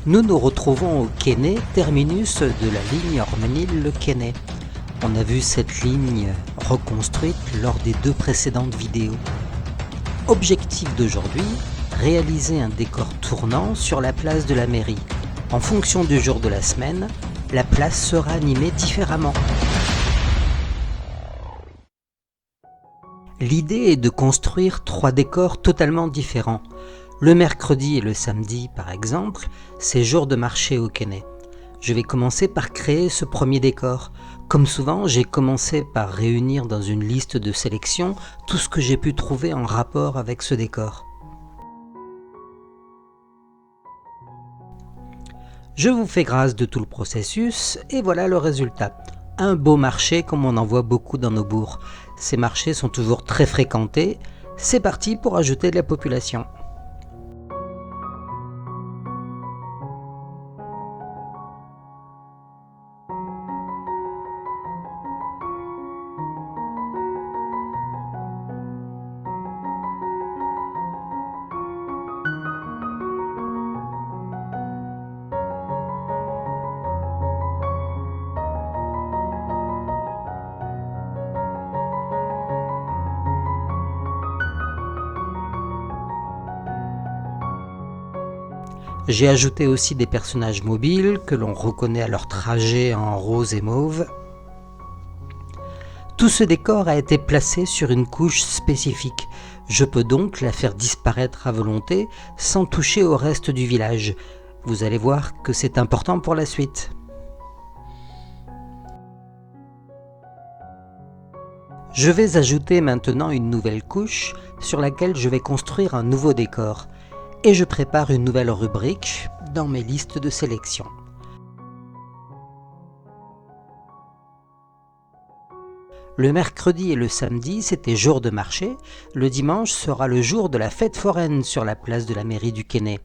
Nous nous retrouvons au Quesnay, terminus de la ligne Ormenil-Le Quesnay. On a vu cette ligne reconstruite lors des 2 précédentes vidéos. Objectif d'aujourd'hui, réaliser un décor tournant sur la place de la mairie. En fonction du jour de la semaine, la place sera animée différemment. L'idée est de construire 3 décors totalement différents. Le mercredi et le samedi, par exemple, c'est jour de marché au Quesnay. Je vais commencer par créer ce premier décor. Comme souvent, j'ai commencé par réunir dans une liste de sélection tout ce que j'ai pu trouver en rapport avec ce décor. Je vous fais grâce de tout le processus et voilà le résultat. Un beau marché comme on en voit beaucoup dans nos bourgs. Ces marchés sont toujours très fréquentés. C'est parti pour ajouter de la population. J'ai ajouté aussi des personnages mobiles que l'on reconnaît à leur trajet en rose et mauve. Tout ce décor a été placé sur une couche spécifique. Je peux donc la faire disparaître à volonté sans toucher au reste du village. Vous allez voir que c'est important pour la suite. Je vais ajouter maintenant une nouvelle couche sur laquelle je vais construire un nouveau décor. Et je prépare une nouvelle rubrique dans mes listes de sélection. Le mercredi et le samedi, c'était jour de marché. Le dimanche sera le jour de la fête foraine sur la place de la mairie du Quesnay.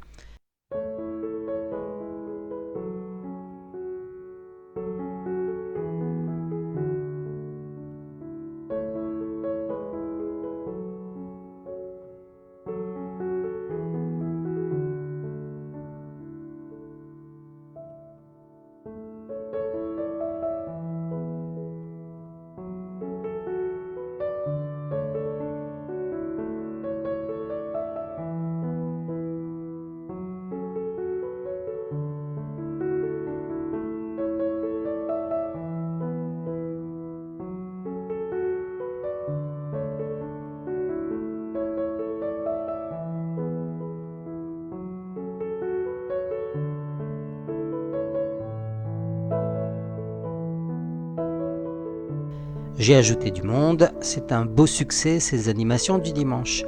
J'ai ajouté du monde, c'est un beau succès ces animations du dimanche.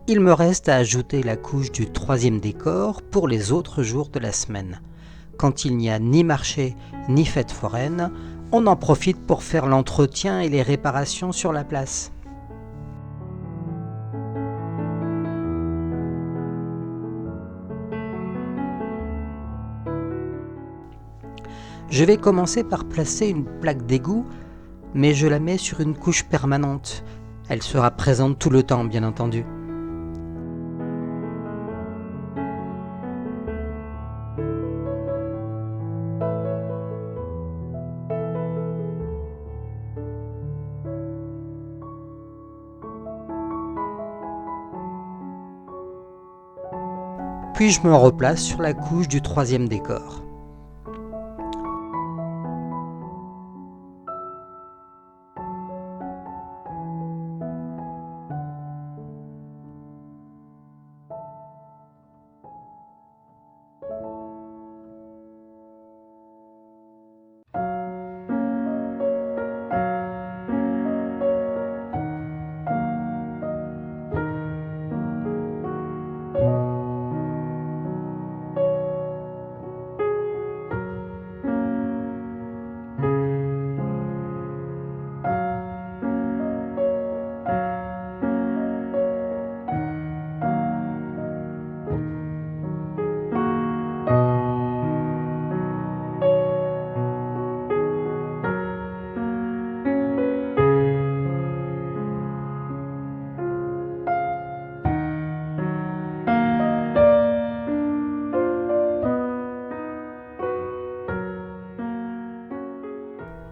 Il me reste à ajouter la couche du 3e décor pour les autres jours de la semaine. Quand il n'y a ni marché ni fête foraine, on en profite pour faire l'entretien et les réparations sur la place. Je vais commencer par placer une plaque d'égout, mais je la mets sur une couche permanente. Elle sera présente tout le temps, bien entendu. Puis je me replace sur la couche du 3e décor.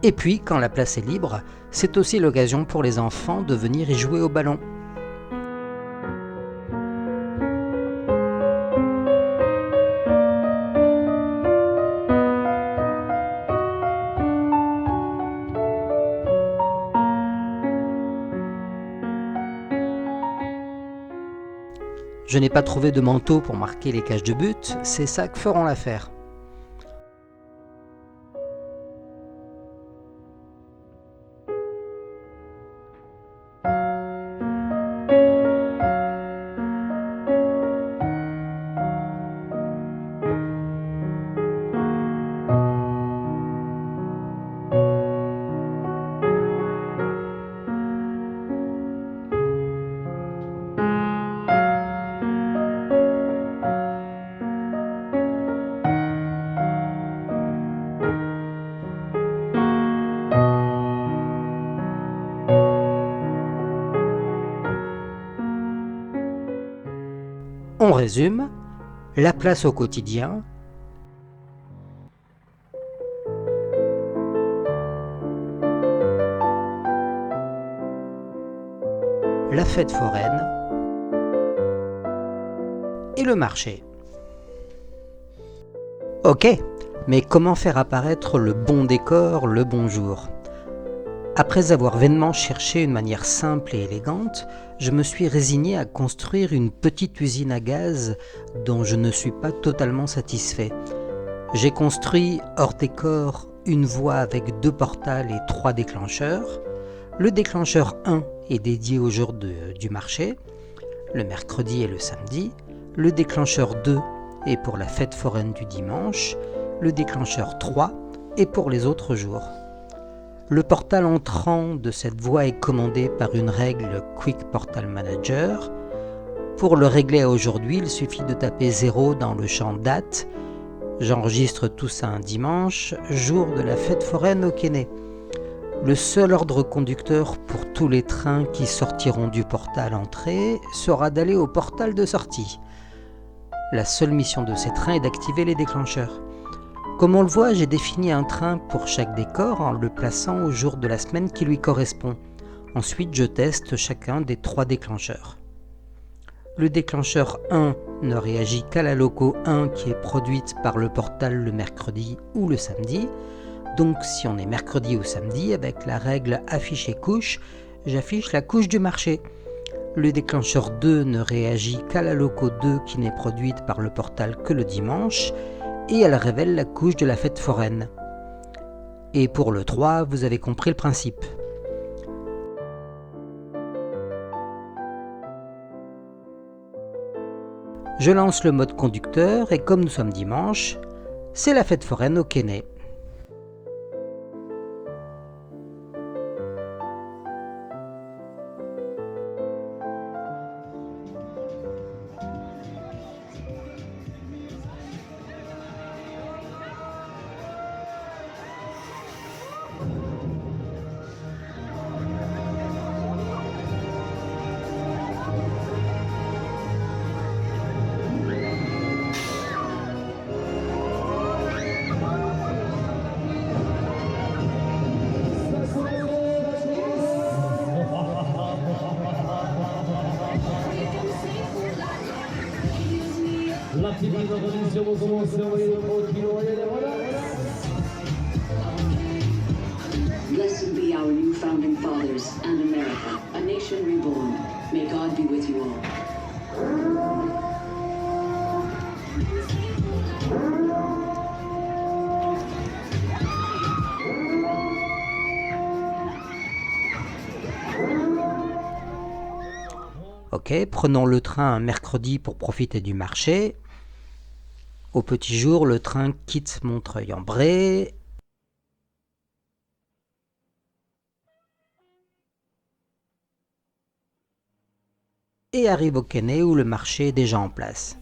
Et puis, quand la place est libre, c'est aussi l'occasion pour les enfants de venir y jouer au ballon. Je n'ai pas trouvé de manteau pour marquer les cages de but, ces sacs feront l'affaire. On résume, la place au quotidien, la fête foraine et le marché. Ok, mais comment faire apparaître le bon décor le bon jour ? Après avoir vainement cherché une manière simple et élégante, je me suis résigné à construire une petite usine à gaz dont je ne suis pas totalement satisfait. J'ai construit hors décor une voie avec 2 portals et 3 déclencheurs. Le déclencheur 1 est dédié au jour du marché, le mercredi et le samedi. Le déclencheur 2 est pour la fête foraine du dimanche. Le déclencheur 3 est pour les autres jours. Le portal entrant de cette voie est commandé par une règle Quick Portal Manager. Pour le régler à aujourd'hui, il suffit de taper 0 dans le champ date. J'enregistre tout ça un dimanche, jour de la fête foraine au Kenney. Le seul ordre conducteur pour tous les trains qui sortiront du portal entrée sera d'aller au portal de sortie. La seule mission de ces trains est d'activer les déclencheurs. Comme on le voit, j'ai défini un train pour chaque décor en le plaçant au jour de la semaine qui lui correspond. Ensuite, je teste chacun des 3 déclencheurs. Le déclencheur 1 ne réagit qu'à la loco 1 qui est produite par le portal le mercredi ou le samedi. Donc si on est mercredi ou samedi, avec la règle afficher couche, j'affiche la couche du marché. Le déclencheur 2 ne réagit qu'à la loco 2 qui n'est produite par le portal que le dimanche, et elle révèle la couche de la fête foraine. Et pour le 3, vous avez compris le principe. Je lance le mode conducteur et comme nous sommes dimanche, c'est la fête foraine au Kenney. L'attività condizione come siamo io continuo Blessed be our new founding fathers and America, a nation reborn. May God be with you all. Ok, prenons le train un mercredi pour profiter du marché. Au petit jour, le train quitte Montreuil-en-Bray. Et arrive au Kenney où le marché est déjà en place.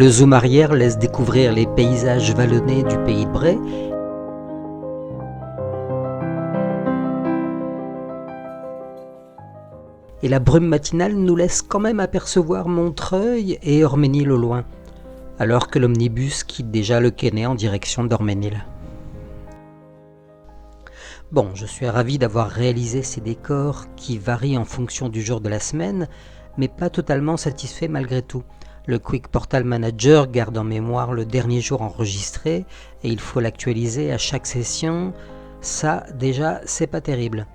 Le zoom arrière laisse découvrir les paysages vallonnés du pays de Bray. Et la brume matinale nous laisse quand même apercevoir Montreuil et Orménil au loin, alors que l'omnibus quitte déjà le Quesnay en direction d'Orménil. Bon, je suis ravi d'avoir réalisé ces décors qui varient en fonction du jour de la semaine, mais pas totalement satisfait malgré tout. Le Quick Portal Manager garde en mémoire le dernier jour enregistré et il faut l'actualiser à chaque session. Ça, déjà, c'est pas terrible.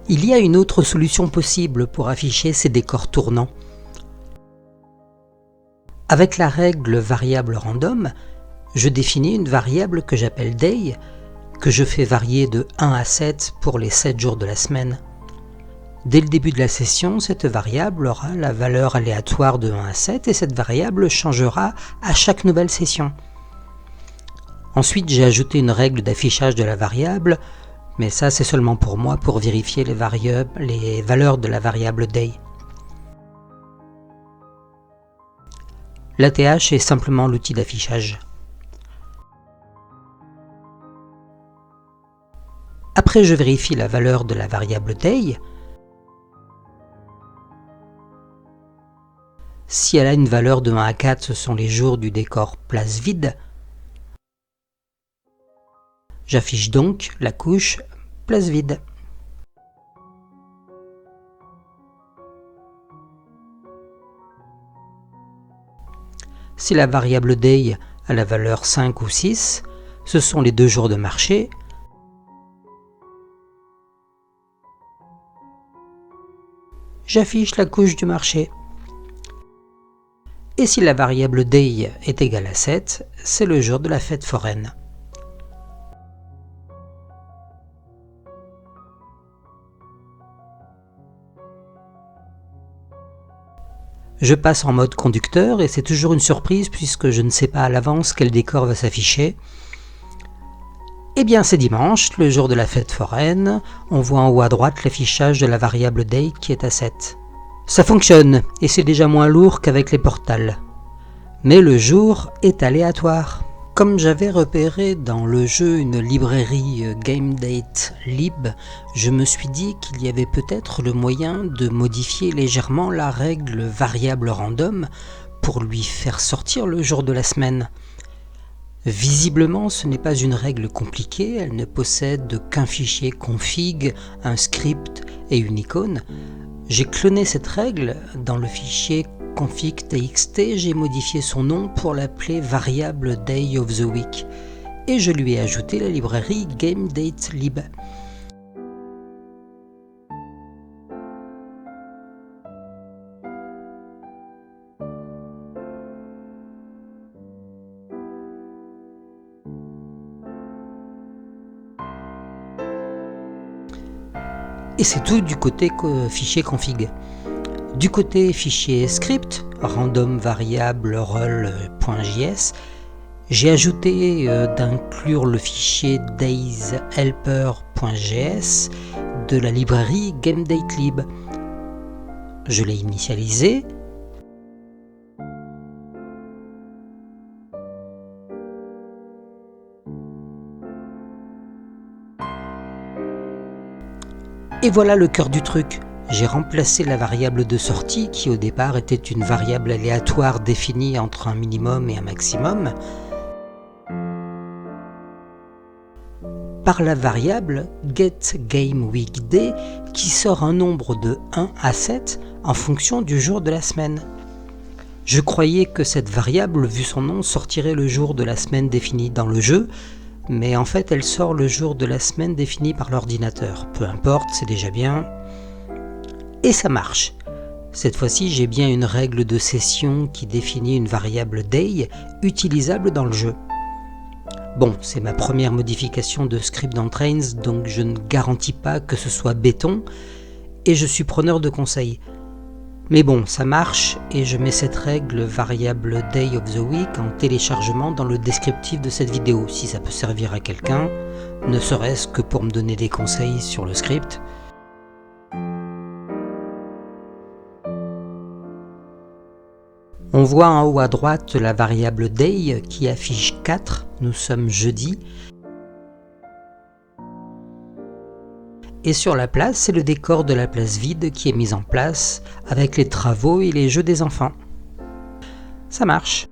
Il y a une autre solution possible pour afficher ces décors tournants. Avec la règle variable random, je définis une variable que j'appelle day, que je fais varier de 1 à 7 pour les 7 jours de la semaine. Dès le début de la session, cette variable aura la valeur aléatoire de 1 à 7 et cette variable changera à chaque nouvelle session. Ensuite, j'ai ajouté une règle d'affichage de la variable, mais ça c'est seulement pour moi pour vérifier les valeurs de la variable day. L'ATH est simplement l'outil d'affichage. Après, je vérifie la valeur de la variable day. Si elle a une valeur de 1 à 4, ce sont les jours du décor place vide. J'affiche donc la couche place vide. Si la variable day a la valeur 5 ou 6, ce sont les 2 jours de marché. J'affiche la couche du marché. Et si la variable day est égale à 7, c'est le jour de la fête foraine. Je passe en mode conducteur et c'est toujours une surprise puisque je ne sais pas à l'avance quel décor va s'afficher. Eh bien c'est dimanche, le jour de la fête foraine, on voit en haut à droite l'affichage de la variable day qui est à 7. Ça fonctionne et c'est déjà moins lourd qu'avec les portals. Mais le jour est aléatoire. Comme j'avais repéré dans le jeu une librairie GameDateLib, je me suis dit qu'il y avait peut-être le moyen de modifier légèrement la règle variable random pour lui faire sortir le jour de la semaine. Visiblement, ce n'est pas une règle compliquée, elle ne possède qu'un fichier config, un script et une icône. J'ai cloné cette règle dans le fichier config.txt, j'ai modifié son nom pour l'appeler variable day of the week et je lui ai ajouté la librairie GameDateLib. Et c'est tout du côté fichier config. Du côté fichier script, random variable role.js, j'ai ajouté d'inclure le fichier dayshelper.js de la librairie GameDateLib. Je l'ai initialisé. Et voilà le cœur du truc. J'ai remplacé la variable de sortie, qui au départ était une variable aléatoire définie entre un minimum et un maximum, par la variable getGameWeekDay qui sort un nombre de 1 à 7 en fonction du jour de la semaine. Je croyais que cette variable, vu son nom, sortirait le jour de la semaine défini dans le jeu, mais en fait elle sort le jour de la semaine défini par l'ordinateur. Peu importe, c'est déjà bien. Et ça marche. Cette fois-ci, j'ai bien une règle de session qui définit une variable day utilisable dans le jeu. Bon, c'est ma première modification de script dans Trains, donc je ne garantis pas que ce soit béton, et je suis preneur de conseils. Mais bon, ça marche, et je mets cette règle variable day of the week en téléchargement dans le descriptif de cette vidéo, si ça peut servir à quelqu'un, ne serait-ce que pour me donner des conseils sur le script. On On voit en haut à droite la variable day qui affiche 4, nous sommes jeudi. Et sur la place, c'est le décor de la place vide qui est mis en place avec les travaux et les jeux des enfants. Ça marche.